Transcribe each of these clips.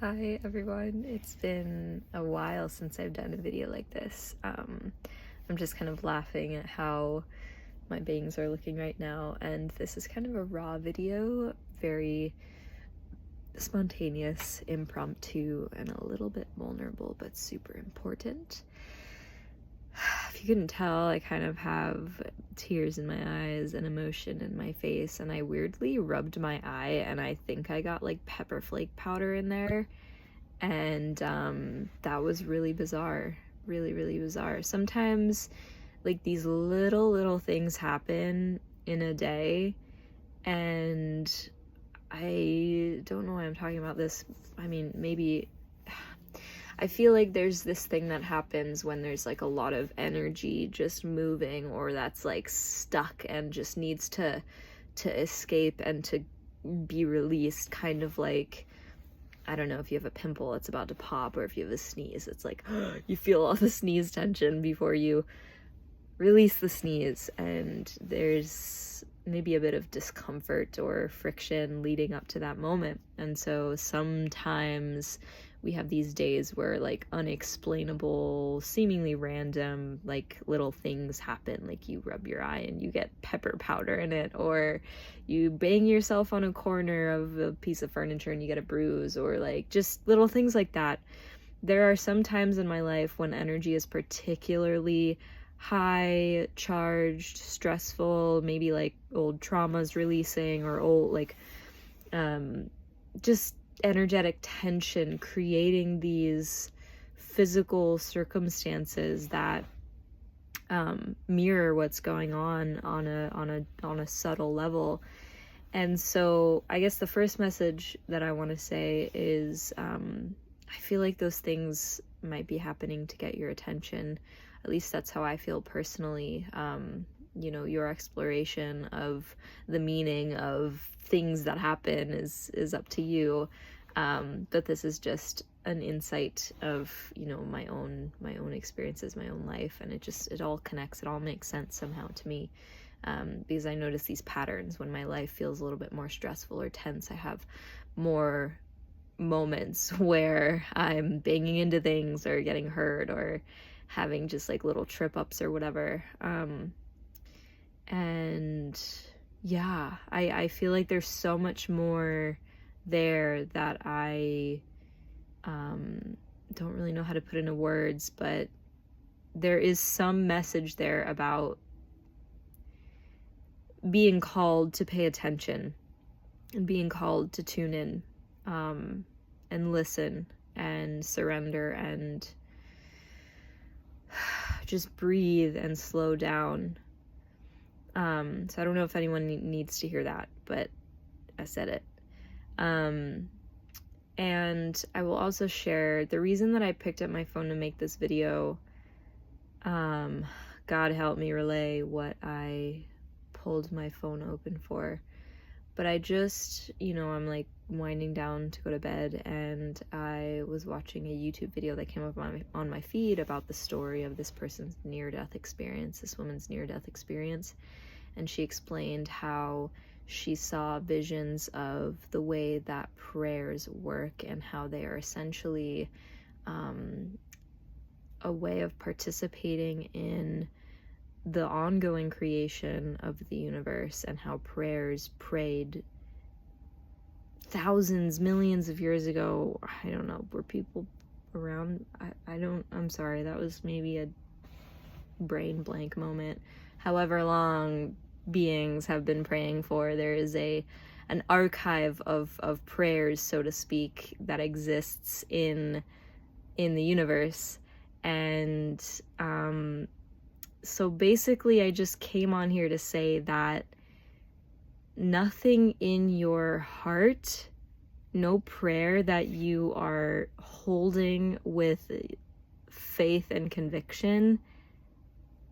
Hi everyone, it's been a while since I've done a video like this. I'm just kind of laughing at how my bangs are looking right now, and this is kind of a raw video, very spontaneous, impromptu, and a little bit vulnerable, but super important. If you couldn't tell, I kind of have tears in my eyes and emotion in my face, and I weirdly rubbed my eye, and I think I got like pepper flake powder in there. And that was really bizarre, really bizarre. Sometimes like these little things happen in a day, and I don't know why I'm talking about this. I mean, maybe I feel like there's this thing that happens when there's like a lot of energy just moving, or that's like stuck and just needs to escape and to be released, kind of like, I don't know, if you have a pimple it's about to pop, or if you have a sneeze, it's like you feel all the sneeze tension before you release the sneeze, and there's maybe a bit of discomfort or friction leading up to that moment. And so sometimes we have these days where like unexplainable, seemingly random, like little things happen, like you rub your eye and you get pepper powder in it, or you bang yourself on a corner of a piece of furniture and you get a bruise, or like just little things like that. There are some times in my life when energy is particularly high charged, stressful, maybe like old traumas releasing, or old like just energetic tension, creating these physical circumstances that mirror what's going on a subtle level. And so I guess the first message that I want to say is I feel like those things might be happening to get your attention. At least that's how I feel personally. Your exploration of the meaning of things that happen is up to you. But this is just an insight of, my own experiences, my own life, and it all connects, it all makes sense somehow to me. Because I notice these patterns when my life feels a little bit more stressful or tense. I have more moments where I'm banging into things or getting hurt or having just like little trip ups or whatever. And yeah, I feel like there's so much more there that I don't really know how to put into words, but there is some message there about being called to pay attention and being called to tune in, and listen and surrender and just breathe and slow down. So I don't know if anyone needs to hear that, but I said it. And I will also share the reason that I picked up my phone to make this video. God help me relay what I pulled my phone open for. But I just, I'm like winding down to go to bed, and I was watching a YouTube video that came up on my feed about the story of this person's near-death experience, this woman's near-death experience. And she explained how she saw visions of the way that prayers work, and how they are essentially a way of participating in the ongoing creation of the universe, and how prayers prayed thousands, millions of years ago. I don't know, were people around? I'm sorry, that was maybe a brain blank moment. However long beings have been praying for, there is an archive of prayers, so to speak, that exists in the universe. And so basically I just came on here to say that nothing in your heart, no prayer that you are holding with faith and conviction,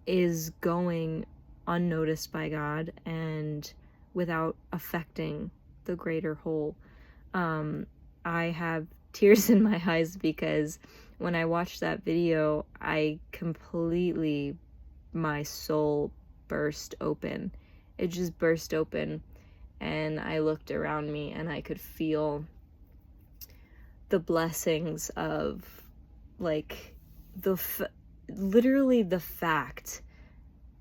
is going unnoticed by God and without affecting the greater whole. I have tears in my eyes because when I watched that video, my soul burst open. It just burst open, and I looked around me and I could feel the blessings of, like, literally the fact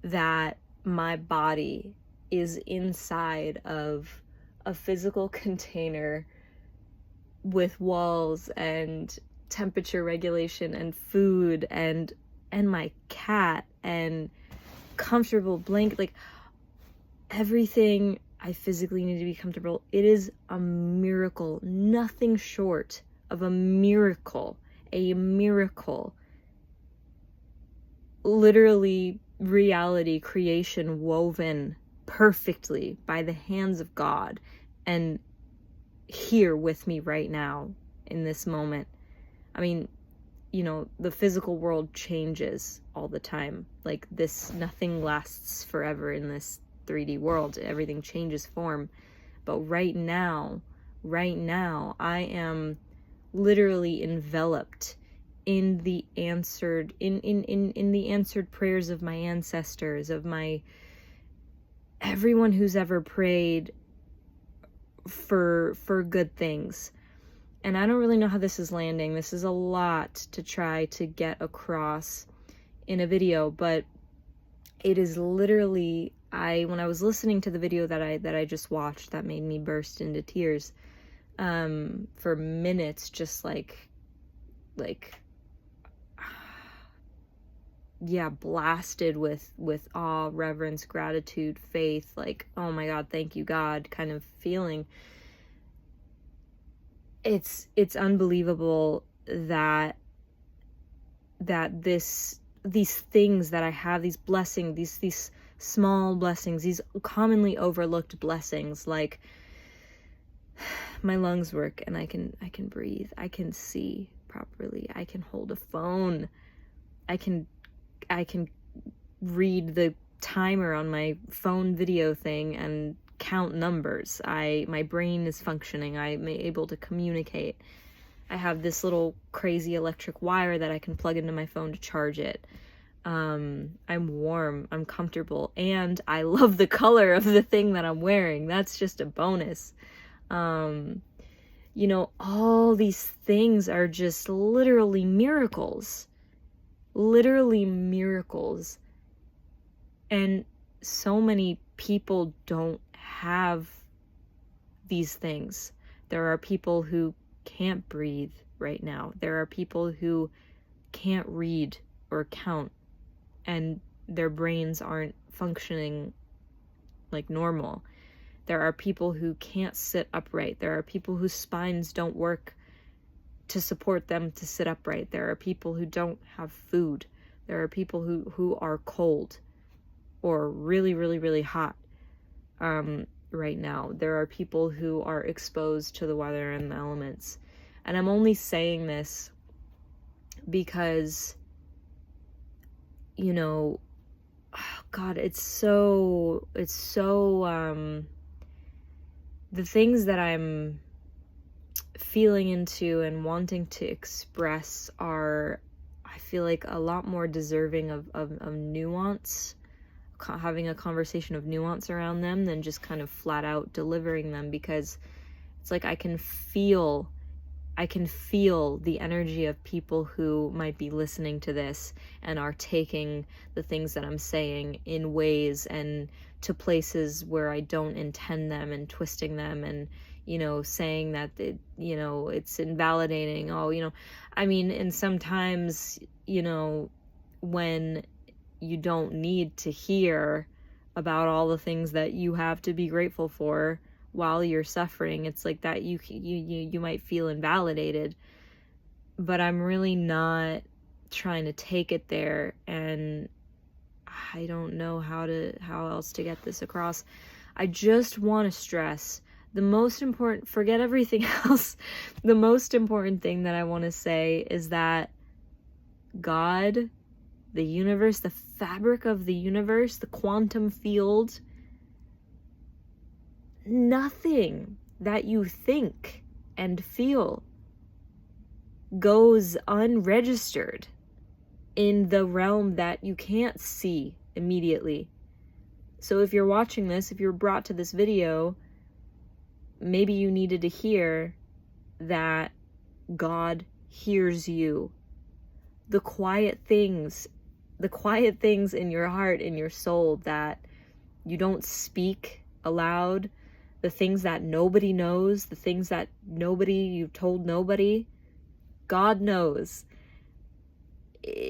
that my body is inside of a physical container with walls and temperature regulation and food and my cat and comfortable blanket, like everything I physically need to be comfortable. It is a miracle, nothing short of a miracle, literally reality creation woven perfectly by the hands of God and here with me right now in this moment. I mean, you know, the physical world changes all the time. Like this, nothing lasts forever in this 3D world. Everything changes form. But right now, I am literally enveloped in the answered in the answered prayers of my ancestors, of my everyone who's ever prayed for good things. And I don't really know how this is landing. This is a lot to try to get across in a video, but it is literally, when I was listening to the video that I just watched, that made me burst into tears for minutes, just like yeah, blasted with awe, reverence, gratitude, faith, like, oh my God, thank you, God, kind of feeling. It's unbelievable that these things that I have, these blessings, these small blessings, these commonly overlooked blessings, like my lungs work and I can breathe, I can see properly, I can hold a phone, I can read the timer on my phone video thing and count numbers. My brain is functioning. I'm able to communicate. I have this little crazy electric wire that I can plug into my phone to charge it. I'm warm, I'm comfortable, and I love the color of the thing that I'm wearing. That's just a bonus. You know, all these things are just literally miracles. Literally miracles. And so many people don't have these things. There are people who can't breathe right now. There are people who can't read or count, and their brains aren't functioning like normal. There are people who can't sit upright. There are people whose spines don't work to support them to sit upright. There are people who don't have food. There are people who are cold or really, really, really hot right now. There are people who are exposed to the weather and the elements. And I'm only saying this because, you know, oh God, it's so the things that I'm feeling into and wanting to express are, I feel like, a lot more deserving of nuance, having a conversation of nuance around them than just kind of flat out delivering them, because it's like I can feel the energy of people who might be listening to this and are taking the things that I'm saying in ways and to places where I don't intend them, and twisting them, and, you know, saying that, you know, it's invalidating. Oh, you know, I mean, and sometimes, you know, when you don't need to hear about all the things that you have to be grateful for while you're suffering, it's like that you might feel invalidated. But I'm really not trying to take it there, and I don't know how else to get this across. I just want to stress the most important, forget everything else. The most important thing that I want to say is that God, the universe, the fabric of the universe, the quantum field, nothing that you think and feel goes unregistered in the realm that you can't see immediately. So if you're watching this, if you're brought to this video, maybe you needed to hear that God hears you. The quiet things in your heart, in your soul that you don't speak aloud, the things that nobody knows, the things that you've told nobody, God knows.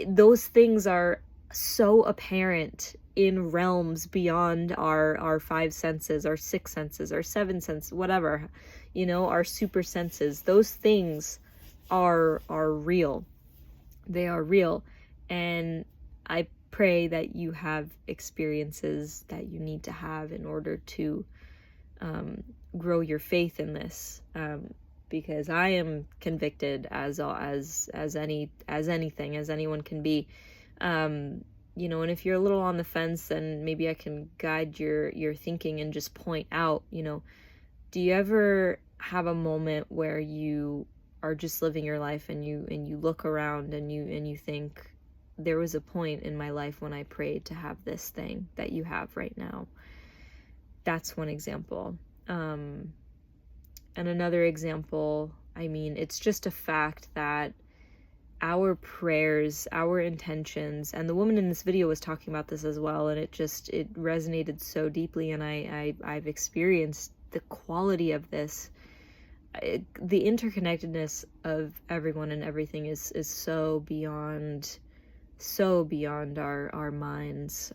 Those things are so apparent in realms beyond our five senses, our six senses, our seven senses, whatever, our super senses. Those things are real. They are real. And I pray that you have experiences that you need to have in order to grow your faith in this. Because I am convicted as anything, as anyone can be. And if you're a little on the fence, then maybe I can guide your thinking and just point out, do you ever have a moment where you are just living your life and you look around and you think, there was a point in my life when I prayed to have this thing that you have right now? That's one example. And another example, it's just a fact that our prayers, our intentions, and the woman in this video was talking about this as well, and it resonated so deeply, and I've experienced the quality of this. The interconnectedness of everyone and everything is so beyond our minds.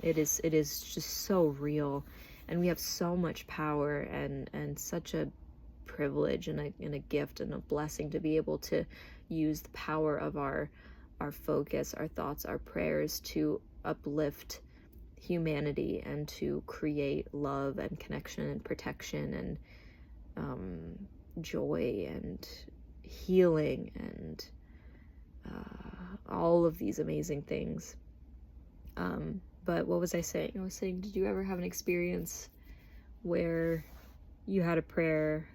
It is just so real, and we have so much power and such a privilege and a gift and a blessing to be able to use the power of our focus, our thoughts, our prayers to uplift humanity and to create love and connection and protection and joy and healing and all of these amazing things. But what was I saying? I was saying, did you ever have an experience where you had a prayer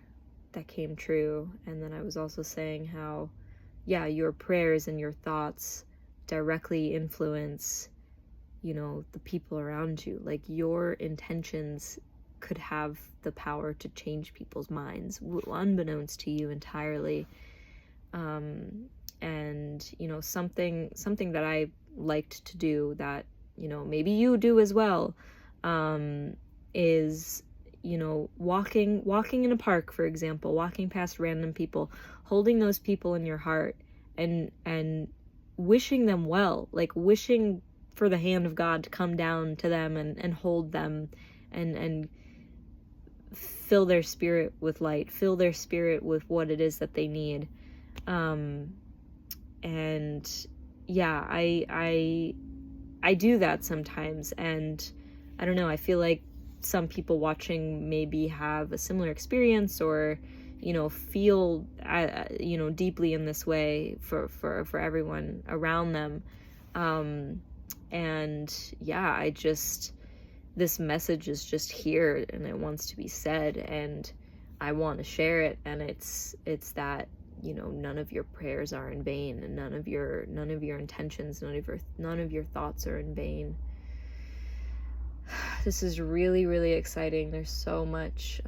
that came true? And then I was also saying how, your prayers and your thoughts directly influence, the people around you. Like, your intentions could have the power to change people's minds, unbeknownst to you entirely. And, something that I liked to do that, maybe you do as well, is, walking in a park, for example, walking past random people, holding those people in your heart and wishing them well, like wishing for the hand of God to come down to them and hold them and fill their spirit with light, fill their spirit with what it is that they need. And yeah, I do that sometimes, and I don't know, I feel like some people watching maybe have a similar experience or, feel, deeply in this way for everyone around them. And yeah, this message is just here and it wants to be said, and I want to share it. And it's that, none of your prayers are in vain, and none of your intentions, none of your thoughts are in vain. This is really, really exciting. There's so much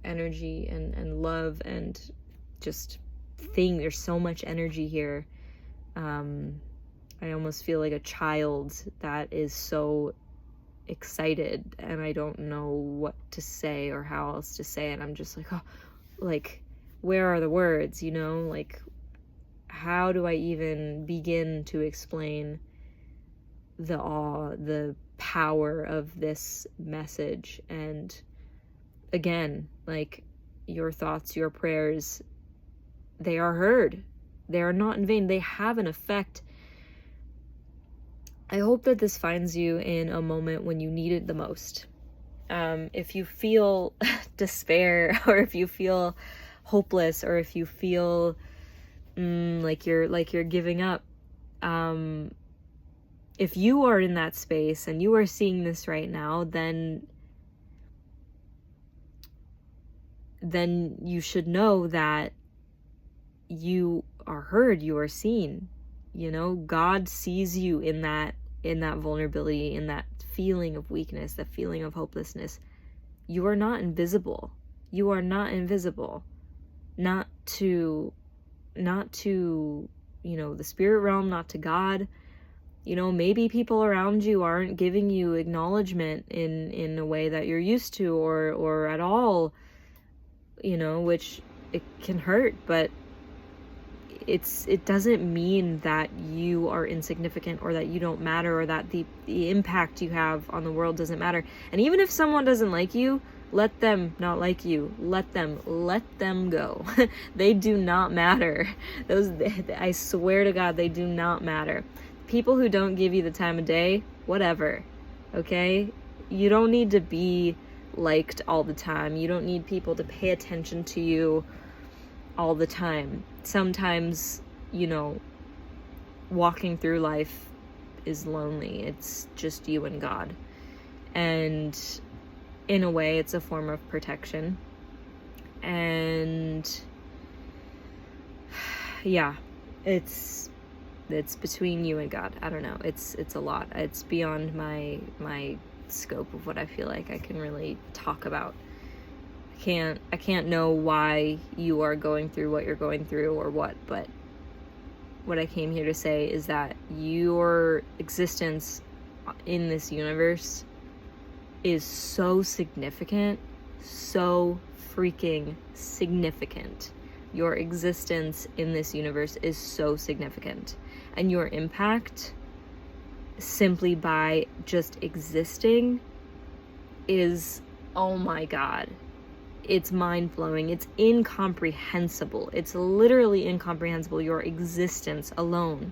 energy and love and just there's so much energy here. I almost feel like a child that is so excited, and I don't know what to say or how else to say it. I'm just like, oh, like, where are the words, like, how do I even begin to explain the awe, the power of this message? And again, like, your thoughts, your prayers, they are heard. They are not in vain. They have an effect. I hope that this finds you in a moment when you need it the most. If you feel despair, or if you feel hopeless, or if you feel like you're giving up, if you are in that space and you are seeing this right now, then you should know that you are heard, you are seen. God sees you in that vulnerability, in that feeling of weakness, that feeling of hopelessness. You are not invisible. You are not invisible. not to, the spirit realm, not to God. Maybe people around you aren't giving you acknowledgement in a way that you're used to, or at all, which it can hurt, but it doesn't mean that you are insignificant, or that you don't matter, or that the impact you have on the world doesn't matter. And even if someone doesn't like you, let them not like you. Let them go. They do not matter. I swear to God, they do not matter. People who don't give you the time of day, whatever. Okay? You don't need to be liked all the time. You don't need people to pay attention to you all the time. Sometimes, walking through life is lonely. It's just you and God. And in a way, it's a form of protection. And yeah, it's between you and God. I don't know. It's a lot. It's beyond my scope of what I feel like I can really talk about. I can't know why you are going through what you're going through or what, but what I came here to say is that your existence in this universe is so significant, so freaking significant. Your existence in this universe is so significant, and your impact simply by just existing is, oh my God, it's mind-blowing. It's incomprehensible. It's literally incomprehensible, your existence alone.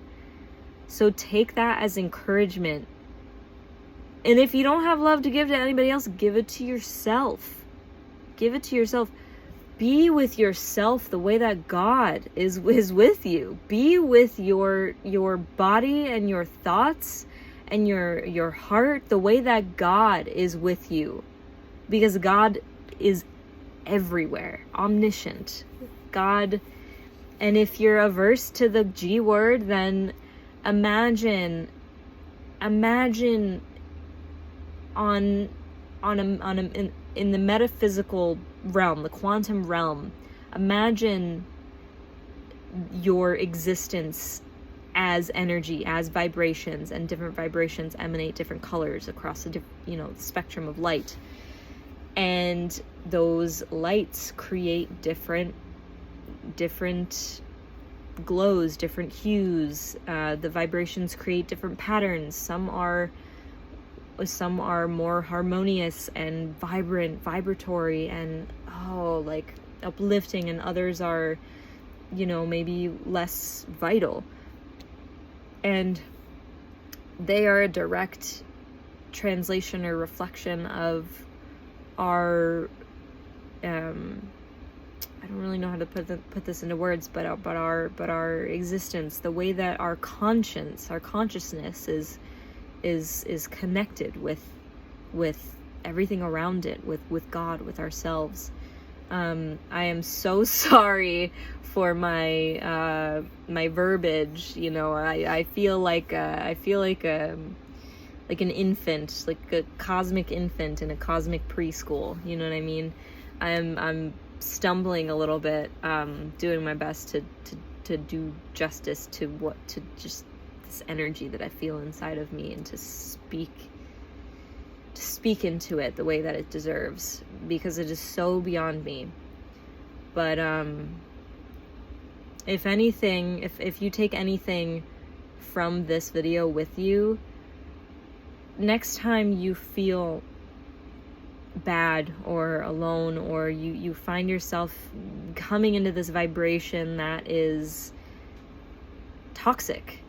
So take that as encouragement. And if you don't have love to give to anybody else, give it to yourself. Give it to yourself. Be with yourself the way that God is with you. Be with your body and your thoughts and your heart the way that God is with you. Because God is everywhere, omniscient. God. And if you're averse to the G word, then imagine in the metaphysical realm, the quantum realm, imagine your existence as energy, as vibrations, and different vibrations emanate different colors across the spectrum of light. And those lights create different glows, different hues. The vibrations create different patterns. Some are more harmonious and vibratory and like uplifting, and others are, maybe less vital. And they are a direct translation or reflection of our I don't really know how to put this into words, but our existence, the way that our consciousness is connected with everything around it, with God, with ourselves. I am so sorry for my verbiage. I feel like an infant, like a cosmic infant in a cosmic preschool. You know what I mean? I'm stumbling a little bit, doing my best to do justice to just this energy that I feel inside of me, and to speak into it the way that it deserves, because it is so beyond me. But if anything, if you take anything from this video with you, next time you feel bad or alone, or you find yourself coming into this vibration that is toxic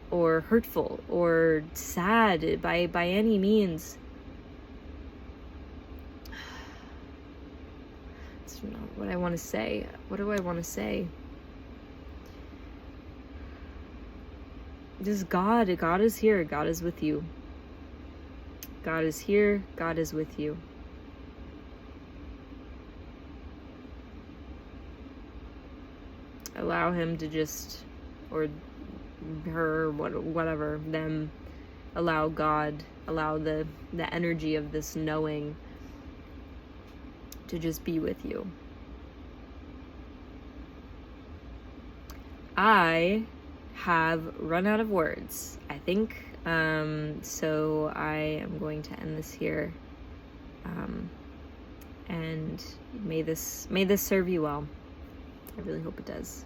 or hurtful or sad by any means, that's not what I want to say. What do I want to say? Just God is here. God is with you. God is here. God is with you. Allow him to just, or her, whatever, them, allow God, allow the energy of this knowing to just be with you. I have run out of words, I think. So I am going to end this here. And may this serve you well. I really hope it does.